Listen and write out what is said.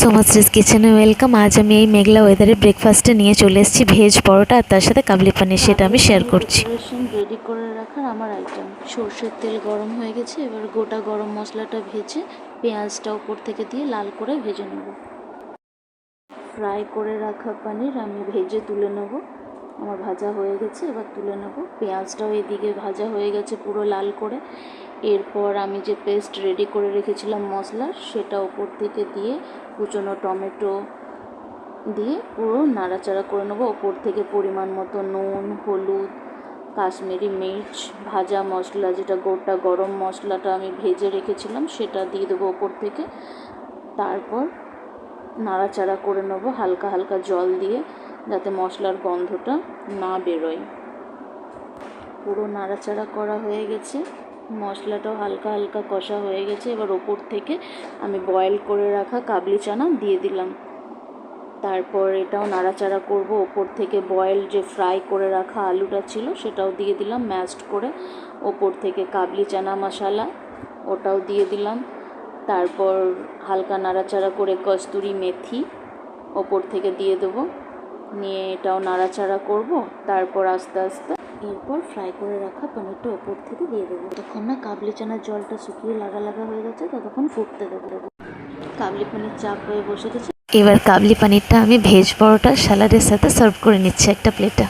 সোমাশ্রীজ কিচেনে ওয়েলকাম। আজ আমি এই মেঘলা ওয়েদারে ব্রেকফাস্টে নিয়ে চলে এসেছি ভেজ পরোটা আর তার সাথে কাবলি পানির, সেটা আমি শেয়ার করছি। প্রিপারেশন রেডি করে রাখার আমার আইটেম, সর্ষের তেল গরম হয়ে গেছে। এবার গোটা গরম মশলাটা ভেজে পেঁয়াজটা উপর থেকে দিয়ে লাল করে ভেজে নেব। ফ্রাই করে রাখা পনির আমি ভেজে তুলে নেব। আমার ভাজা হয়ে গেছে, এবার তুলে নেব। পেঁয়াজটাও এদিকে ভাজা হয়ে গেছে পুরো লাল করে। এরপর আমি যে পেস্ট রেডি করে রেখেছিলাম মশলার, সেটা উপর থেকে দিয়ে কুচনো টমেটো দিয়ে পুরো নাড়াচাড়া করে নেবো। ওপর থেকে পরিমাণ মতো নুন, হলুদ, কাশ্মীরি মির্চ, ভাজা মশলা, যেটা গোটা গরম মশলাটা আমি ভেজে রেখেছিলাম সেটা দিয়ে দেবো ওপর থেকে। তারপর নাড়াচাড়া করে নেবো হালকা হালকা জল দিয়ে, যাতে মশলার গন্ধটা না বেরোয়। পুরো নাড়াচাড়া করা হয়ে গেছে, মশলাটাও হালকা হালকা কষা হয়ে গেছে। এবার ওপর থেকে আমি বয়েল করে রাখা কাবলি চানা দিয়ে দিলাম। তারপর এটাও নাড়াচাড়া করব। ওপর থেকে বয়েল যে ফ্রাই করে রাখা আলুটা ছিল সেটাও দিয়ে দিলাম ম্যাশড করে। ওপর থেকে কাবলি চানা মশলা ওটাও দিয়ে দিলাম। তারপর হালকা নাড়াচাড়া করে কস্তুরি মেথি ওপর থেকে দিয়ে দেবো। নিয়ে এটাও নাড়াচাড়া করব। তারপর আস্তে আস্তে এরপর ফ্রাই করে রাখা পনিরটা ওপর থেকে দিয়ে দেবো। ততক্ষণ না কাবলি চানার জলটা শুকিয়ে লাগা লাগা হয়ে গেছে, ততক্ষণ ফুটতে দেবো। কাবলি পনির চাপ হয়ে বসে গেছে। এবার কাবলি পানিরটা আমি ভেজ পরোটা স্যালাডের সাথে সার্ভ করে নিচ্ছি একটা প্লেটে।